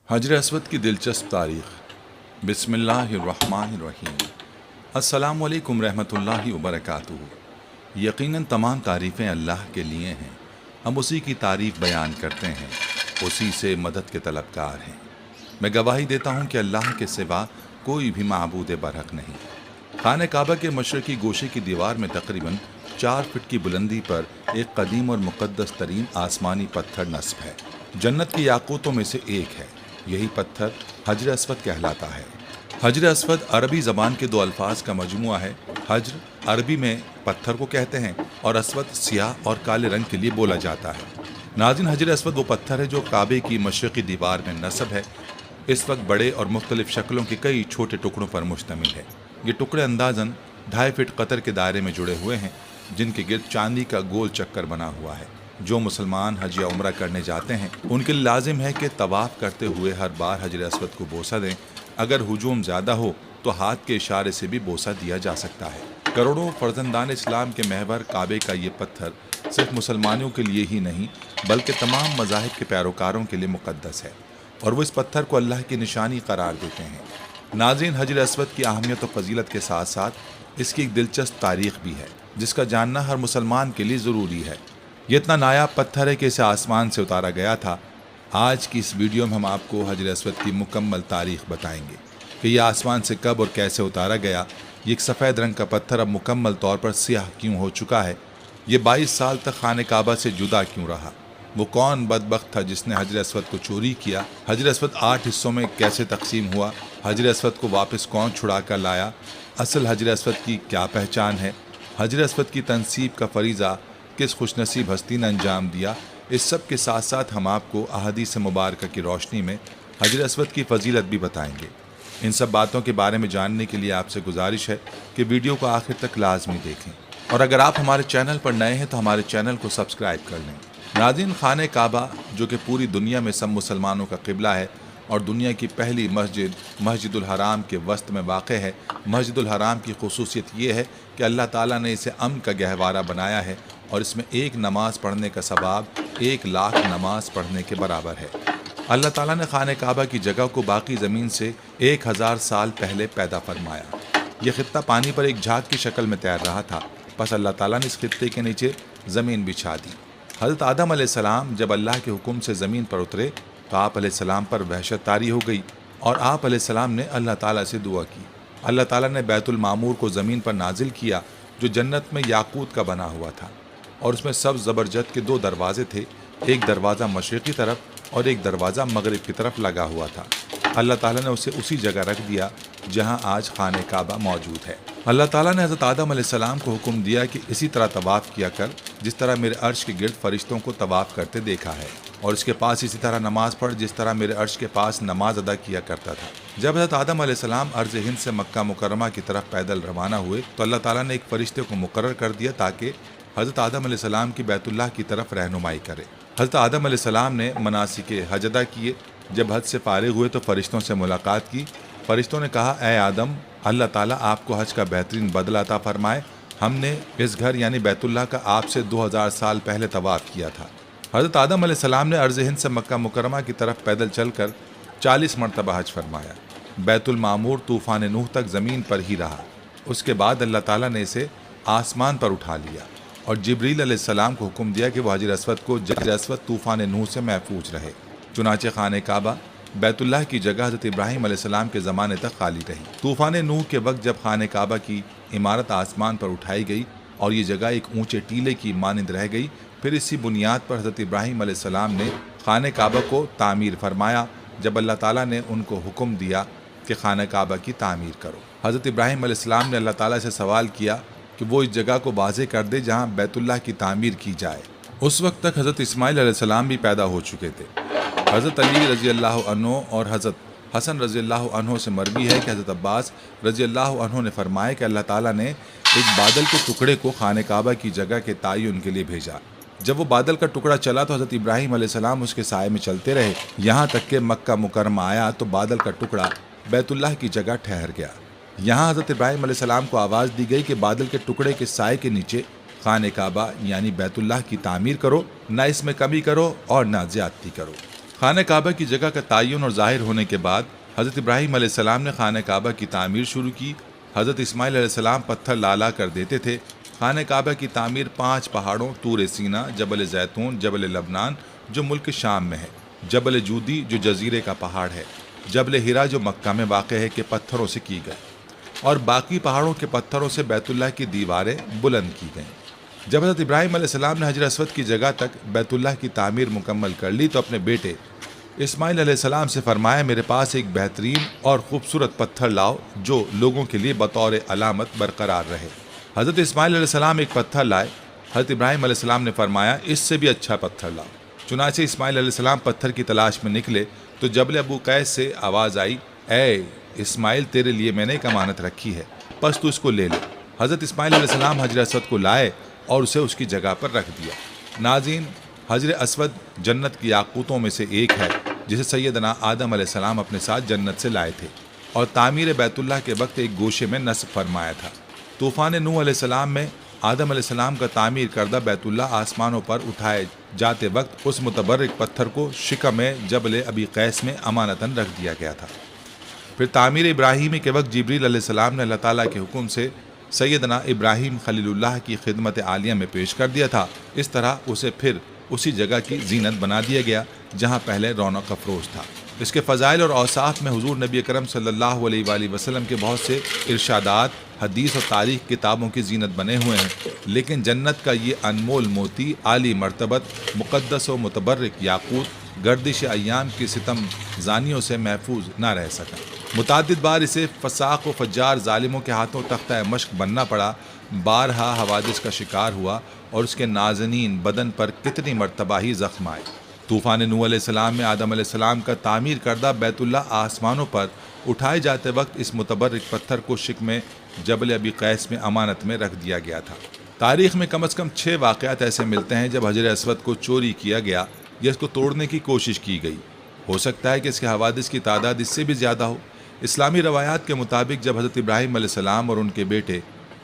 حجر اسود کی دلچسپ تاریخ۔ بسم اللہ الرحمن الرحیم۔ السلام علیکم رحمۃ اللہ وبرکاتہ۔ یقیناً تمام تعریفیں اللہ کے لیے ہیں، ہم اسی کی تعریف بیان کرتے ہیں، اسی سے مدد کے طلبگار ہیں۔ میں گواہی دیتا ہوں کہ اللہ کے سوا کوئی بھی معبود برحق نہیں۔ خانہ کعبہ کے مشرقی گوشے کی دیوار میں تقریباً 4 فٹ کی بلندی پر ایک قدیم اور مقدس ترین آسمانی پتھر نصب ہے، جنت کے یاقوتوں میں سے ایک ہے۔ یہی پتھر حجر اسود کہلاتا ہے۔ حجر اسود عربی زبان کے 2 الفاظ کا مجموعہ ہے۔ حجر عربی میں پتھر کو کہتے ہیں اور اسود سیاہ اور کالے رنگ کے لیے بولا جاتا ہے۔ ناظرین، حجر اسود وہ پتھر ہے جو کعبے کی مشرقی دیوار میں نصب ہے۔ اس وقت بڑے اور مختلف شکلوں کے کئی چھوٹے ٹکڑوں پر مشتمل ہے۔ یہ ٹکڑے اندازاً 2.5 فٹ قطر کے دائرے میں جڑے ہوئے ہیں، جن کے گرد چاندی کا گول چکر بنا ہوا ہے۔ جو مسلمان حج یا عمرہ کرنے جاتے ہیں ان کے لیے لازم ہے کہ طواف کرتے ہوئے ہر بار حجر اسود کو بوسہ دیں۔ اگر ہجوم زیادہ ہو تو ہاتھ کے اشارے سے بھی بوسہ دیا جا سکتا ہے۔ کروڑوں فرزندان اسلام کے محور کعبے کا یہ پتھر صرف مسلمانوں کے لیے ہی نہیں بلکہ تمام مذاہب کے پیروکاروں کے لیے مقدس ہے، اور وہ اس پتھر کو اللہ کی نشانی قرار دیتے ہیں۔ ناظرین، حجر اسود کی اہمیت و فضیلت کے ساتھ ساتھ اس کی ایک دلچسپ تاریخ بھی ہے، جس کا جاننا ہر مسلمان کے لیے ضروری ہے۔ یہ اتنا نایاب پتھر ہے کہ اسے آسمان سے اتارا گیا تھا۔ آج کی اس ویڈیو میں ہم آپ کو حجر اسود کی مکمل تاریخ بتائیں گے کہ یہ آسمان سے کب اور کیسے اتارا گیا، یہ ایک سفید رنگ کا پتھر اب مکمل طور پر سیاہ کیوں ہو چکا ہے، یہ 22 سال تک خانہ کعبہ سے جدا کیوں رہا، وہ کون بدبخت تھا جس نے حجر اسود کو چوری کیا، حجر اسود 8 حصوں میں کیسے تقسیم ہوا، حجر اسود کو واپس کون چھڑا کر لایا، اصل حجر اسود کی کیا پہچان ہے، حجر اسود کی تنصیب کا فریضہ کس خوش نصیب ہستی نے انجام دیا۔ اس سب کے ساتھ ساتھ ہم آپ کو احادیث مبارکہ کی روشنی میں حجر اسود کی فضیلت بھی بتائیں گے۔ ان سب باتوں کے بارے میں جاننے کے لیے آپ سے گزارش ہے کہ ویڈیو کو آخر تک لازمی دیکھیں، اور اگر آپ ہمارے چینل پر نئے ہیں تو ہمارے چینل کو سبسکرائب کر لیں۔ ناظرین، خانہ کعبہ جو کہ پوری دنیا میں سب مسلمانوں کا قبلہ ہے اور دنیا کی پہلی مسجد الحرام کے وسط میں واقع ہے۔ مسجد الحرام کی خصوصیت یہ ہے کہ اللہ تعالیٰ نے اسے امن کا گہوارہ بنایا ہے، اور اس میں ایک نماز پڑھنے کا ثواب 1,00,000 نماز پڑھنے کے برابر ہے۔ اللہ تعالیٰ نے خانہ کعبہ کی جگہ کو باقی زمین سے 1000 سال پہلے پیدا فرمایا۔ یہ خطہ پانی پر ایک جھاگ کی شکل میں تیر رہا تھا، پس اللہ تعالیٰ نے اس خطے کے نیچے زمین بچھا دی۔ حضرت آدم علیہ السلام جب اللہ کے حکم سے زمین پر اترے تو آپ علیہ السلام پر وحشت طاری ہو گئی، اور آپ علیہ السلام نے اللہ تعالیٰ سے دعا کی۔ اللہ تعالیٰ نے بیت المعمور کو زمین پر نازل کیا، جو جنت میں یاقوت کا بنا ہوا تھا، اور اس میں سبز زبرجد کے 2 دروازے تھے، ایک دروازہ مشرقی طرف اور ایک دروازہ مغرب کی طرف لگا ہوا تھا۔ اللہ تعالیٰ نے اسے اسی جگہ رکھ دیا جہاں آج خانہ کعبہ موجود ہے۔ اللہ تعالیٰ نے حضرت آدم علیہ السلام کو حکم دیا کہ اسی طرح طواف کیا کر جس طرح میرے عرش کے گرد فرشتوں کو طواف کرتے دیکھا ہے، اور اس کے پاس اسی طرح نماز پڑھ جس طرح میرے عرش کے پاس نماز ادا کیا کرتا تھا۔ جب حضرت آدم علیہ السلام ارض ہند سے مکہ مکرمہ کی طرف پیدل روانہ ہوئے تو اللہ تعالیٰ نے ایک فرشتے کو مقرر کر دیا تاکہ حضرت آدم علیہ السلام کی بیت اللہ کی طرف رہنمائی کرے۔ حضرت آدم علیہ السلام نے مناسک حج ادا کیے۔ جب حج سے فارغ ہوئے تو فرشتوں سے ملاقات کی۔ فرشتوں نے کہا، اے آدم، اللہ تعالیٰ آپ کو حج کا بہترین بدلہ عطا فرمائے، ہم نے اس گھر یعنی بیت اللہ کا آپ سے 2000 سال پہلے طواف کیا تھا۔ حضرت آدم علیہ السلام نے ارض ہند سے مکہ مکرمہ کی طرف پیدل چل کر 40 مرتبہ حج فرمایا۔ بیت المعمور طوفان نوح تک زمین پر ہی رہا۔ اس کے بعد اللہ تعالیٰ نے اسے آسمان پر اٹھا لیا اور جبریل علیہ السلام کو حکم دیا کہ وہ حجر اسود طوفان نوح سے محفوظ رہے۔ چنانچہ خانہ کعبہ بیت اللہ کی جگہ حضرت ابراہیم علیہ السلام کے زمانے تک خالی رہی۔ طوفان نوح کے وقت جب خانہ کعبہ کی عمارت آسمان پر اٹھائی گئی اور یہ جگہ ایک اونچے ٹیلے کی مانند رہ گئی، پھر اسی بنیاد پر حضرت ابراہیم علیہ السلام نے خانہ کعبہ کو تعمیر فرمایا جب اللہ تعالیٰ نے ان کو حکم دیا کہ خانہ کعبہ کی تعمیر کرو۔ حضرت ابراہیم علیہ السلام نے اللہ تعالیٰ سے سوال کیا کہ وہ اس جگہ کو واضح کر دے جہاں بیت اللہ کی تعمیر کی جائے۔ اس وقت تک حضرت اسماعیل علیہ السلام بھی پیدا ہو چکے تھے۔ حضرت علی رضی اللہ عنہ اور حضرت حسن رضی اللہ عنہ سے مروی ہے کہ حضرت عباس رضی اللہ عنہ نے فرمایا کہ اللہ تعالیٰ نے ایک بادل کے ٹکڑے کو خانہ کعبہ کی جگہ کے تعین کے لیے بھیجا۔ جب وہ بادل کا ٹکڑا چلا تو حضرت ابراہیم علیہ السلام اس کے سائے میں چلتے رہے، یہاں تک کہ مکہ مکرمہ آیا تو بادل کا ٹکڑا بیت اللہ کی جگہ ٹھہر گیا۔ یہاں حضرت ابراہیم علیہ السلام کو آواز دی گئی کہ بادل کے ٹکڑے کے سائے کے نیچے خانہ کعبہ یعنی بیت اللہ کی تعمیر کرو، نہ اس میں کمی کرو اور نہ زیادتی کرو۔ خانہ کعبہ کی جگہ کا تعین اور ظاہر ہونے کے بعد حضرت ابراہیم علیہ السلام نے خانہ کعبہ کی تعمیر شروع کی۔ حضرت اسماعیل علیہ السلام پتھر لا کر دیتے تھے۔ خانہ کعبہ کی تعمیر 5 پہاڑوں طور سینا، جبل زیتون، جبل لبنان جو ملک شام میں ہے، جبل جودی جو جزیرے کا پہاڑ ہے، جبل ہیرا جو مکہ میں واقع ہے کے پتھروں سے کی گئی، اور باقی پہاڑوں کے پتھروں سے بیت اللہ کی دیواریں بلند کی گئیں۔ جب حضرت ابراہیم علیہ السلام نے حجر اسود کی جگہ تک بیت اللہ کی تعمیر مکمل کر لی تو اپنے بیٹے اسماعیل علیہ السلام سے فرمایا، میرے پاس ایک بہترین اور خوبصورت پتھر لاؤ جو لوگوں کے لیے بطور علامت برقرار رہے۔ حضرت اسماعیل علیہ السلام ایک پتھر لائے۔ حضرت ابراہیم علیہ السلام نے فرمایا، اس سے بھی اچھا پتھر لاؤ۔ چنانچہ اسماعیل علیہ السلام پتھر کی تلاش میں نکلے تو جبل ابو قیس سے آواز آئی، اے اسماعیل، تیرے لیے میں نے ایک امانت رکھی ہے، پس تو اس کو لے لے۔ حضرت اسماعیل علیہ السلام حجر اسود کو لائے اور اسے اس کی جگہ پر رکھ دیا۔ ناظرین، حجر اسود جنت کی یاقوتوں میں سے ایک ہے جسے سیدنا آدم علیہ السلام اپنے ساتھ جنت سے لائے تھے اور تعمیر بیت اللہ کے وقت ایک گوشے میں نصب فرمایا تھا۔ طوفان نوح علیہ السلام میں آدم علیہ السلام کا تعمیر کردہ بیت اللہ آسمانوں پر اٹھائے جاتے وقت اس متبرک پتھر کو شکم جبل ابی قیس میں امانتاً رکھ دیا گیا تھا۔ پھر تعمیر ابراہیمی کے وقت جبریل علیہ السلام نے اللہ تعالیٰ کے حکم سے سیدنا ابراہیم خلیل اللہ کی خدمت عالیہ میں پیش کر دیا تھا۔ اس طرح اسے پھر اسی جگہ کی زینت بنا دیا گیا جہاں پہلے رونق افروز تھا۔ اس کے فضائل اور اوصاف میں حضور نبی اکرم صلی اللہ علیہ وآلہ وسلم کے بہت سے ارشادات حدیث اور تاریخ کتابوں کی زینت بنے ہوئے ہیں، لیکن جنت کا یہ انمول موتی، عالی مرتبت، مقدس و متبرک یاقوت گردش ایام کی ستم زانیوں سے محفوظ نہ رہ سکا۔ متعدد بار اسے فساق و فجار ظالموں کے ہاتھوں تختہ مشق بننا پڑا، بارہا حوادث کا شکار ہوا اور اس کے نازنین بدن پر کتنی مرتبہ ہی زخم آئے۔ طوفان نوح علیہ السلام میں آدم علیہ السلام کا تعمیر کردہ بیت اللہ آسمانوں پر اٹھائے جاتے وقت اس متبرک پتھر کو شکم جبل ابی قیس میں امانت میں رکھ دیا گیا تھا۔ تاریخ میں کم از کم 6 واقعات ایسے ملتے ہیں جب حجر اسود کو چوری کیا گیا یا اس کو توڑنے کی کوشش کی گئی۔ ہو سکتا ہے کہ اس کے حوادث کی تعداد اس سے بھی زیادہ ہو۔ اسلامی روایات کے مطابق جب حضرت ابراہیم علیہ السلام اور ان کے بیٹے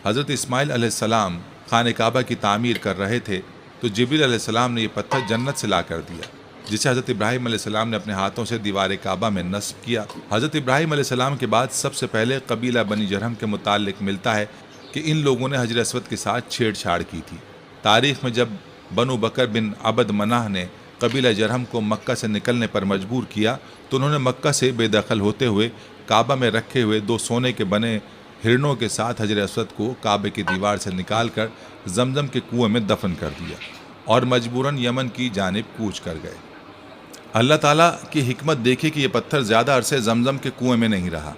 حضرت اسماعیل علیہ السلام خانہ کعبہ کی تعمیر کر رہے تھے تو جبریل علیہ السلام نے یہ پتھر جنت سے لا کر دیا، جسے حضرت ابراہیم علیہ السلام نے اپنے ہاتھوں سے دیوار کعبہ میں نصب کیا۔ حضرت ابراہیم علیہ السلام کے بعد سب سے پہلے قبیلہ بنی جرہم کے متعلق ملتا ہے کہ ان لوگوں نے حجر اسود کے ساتھ چھیڑ چھاڑ کی تھی۔ تاریخ میں جب بنو بکر بن عبد مناہ نے قبیلہ جرہم کو مکہ سے نکلنے پر مجبور کیا تو انہوں نے مکہ سے بے دخل ہوتے ہوئے کعبہ میں رکھے ہوئے 2 سونے کے بنے ہرنوں کے ساتھ حجر اسود کو کعبے کی دیوار سے نکال کر زمزم کے کنویں میں دفن کر دیا اور مجبوراً یمن کی جانب کوچ کر گئے۔ اللہ تعالیٰ کی حکمت دیکھے کہ یہ پتھر زیادہ عرصے زمزم کے کنویں میں نہیں رہا۔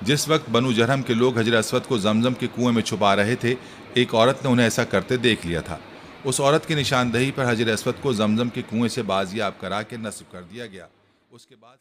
جس وقت بنو جرہم کے لوگ حجر اسود کو زمزم کے کنویں میں چھپا رہے تھے، ایک عورت نے انہیں ایسا کرتے دیکھ لیا تھا۔ اس عورت کی نشاندہی پر حجر اسود کو زمزم کے کنویں سے بازیاب کرا کے نصب کر دیا گیا۔ اس کے بعد